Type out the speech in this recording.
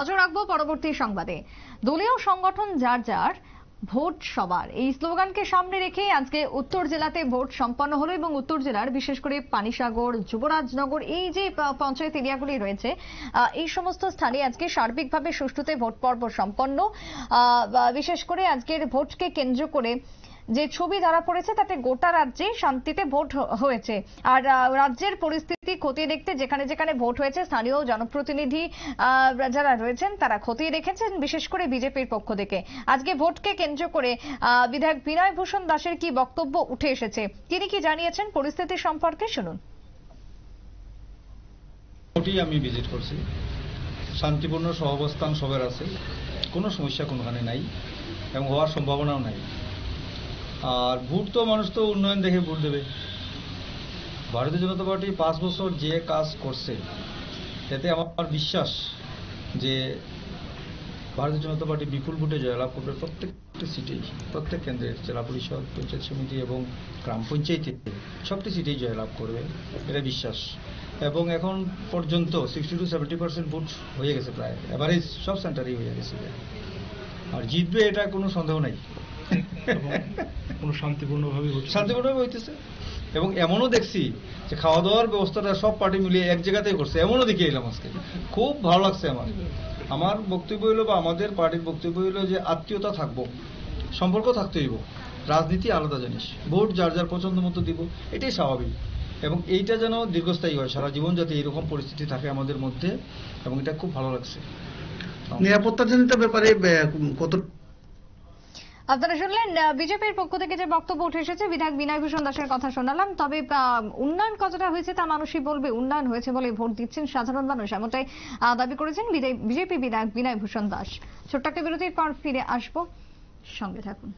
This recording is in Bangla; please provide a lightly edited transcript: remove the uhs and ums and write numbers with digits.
নজর রাখবো পরবর্তী সংবাদে। দলীয় সংগঠন যার যার, ভোট সবার, এই স্লোগানকে সামনে রেখে আজকে উত্তর জেলাতে ভোট সম্পন্ন হলো এবং উত্তর জেলার বিশেষ করে পানিসাগর, যুবরাজনগর এই যে পঞ্চায়েত এরিয়াগুলি রয়েছে এই সমস্ত স্থানে আজকে সার্বিকভাবে সুষ্ঠুতে ভোট পর্ব সম্পন্ন। বিশেষ করে আজকের ভোটকে কেন্দ্র করে যে ছবি ধরা পড়েছে তাতে গোটা রাজ্যে শান্তিতে ভোট হয়েছে। আর রাজ্যের পরিস্থিতি খতিয়ে দেখতে যেখানে যেখানে ভোট হয়েছে স্থানীয় জনপ্রতিনিধি যারা রয়েছেন তারা খতিয়ে দেখেছেন, বিশেষ করে বিজেপির পক্ষ থেকে। আজকে ভোটকে কেন্দ্র করে বিধায়ক বিনয় ভূষণ দাসের কি বক্তব্য উঠে এসেছে, তিনি কি জানিয়েছেন পরিস্থিতি সম্পর্কে, শুনুন। আমি ভিজিট করছি, শান্তিপূর্ণ সহাবস্থান সবার আছে, কোনো সমস্যা কোনোখানে নাই এবং হওয়ার সম্ভাবনাও নাই। আর ভোট তো মানুষ তো উন্নয়ন দেখে ভোট দেবে। ভারতীয় জনতা পার্টি 5 বছর যে কাজ করছে এতে আমার বিশ্বাস যে ভারতীয় জনতা পার্টি বিপুল ভোটে জয়লাভ করবে প্রত্যেকটি সিটেই, প্রত্যেক কেন্দ্রের জেলা পরিষদ, পঞ্চায়েত সমিতি এবং গ্রাম পঞ্চায়েতে সবটি সিটেই জয়লাভ করবে, এটা বিশ্বাস। এবং এখন পর্যন্ত 60 to 70% ভোট হয়ে গেছে, প্রায় এভারেজ সব সেন্টারেই হয়ে গেছে। আর জিতবে এটা কোনো সন্দেহ নাই, শান্তিপূর্ণভাবে হইতেছে। এবং এমনও দেখছি যে খাওয়া দাওয়ার ব্যবস্থাটা সব পার্টি মিলিয়ে এক জায়গাতেই করছে, এমনও দেখে এলাম আজকে। খুব ভালো লাগছে আমার বক্তব্য হইলো বা আমাদের পার্টির বক্তব্য হইলো যে আত্মীয়তা থাকবো, সম্পর্ক থাকতে হইব, রাজনীতি আলাদা জিনিস, ভোট যার যার পছন্দ মতো দিব, এটাই স্বাভাবিক। এবং এইটা যেন দীর্ঘস্থায়ী হয়, সারা জীবন যাতে এইরকম পরিস্থিতি থাকে আমাদের মধ্যে, এবং এটা খুব ভালো লাগছে। নিরাপত্তাজনিত ব্যাপারে কত আপনারা শুনলেন বিজেপির পক্ষ থেকে যে বক্তব্য উঠে এসেছে, বিধায়ক বিনয় ভূষণ দাসের কথা শোনালাম। তবে উন্নয়ন কতটা হয়েছে তা মানুষই বলবে, উন্নয়ন হয়েছে বলে ভোট দিচ্ছেন সাধারণ মানুষ, এমনটাই দাবি করেছেন বিজেপি বিধায়ক বিনয় ভূষণ দাস। ছোট্ট একটা বিরতির পর ফিরে আসবো, সঙ্গে থাকুন।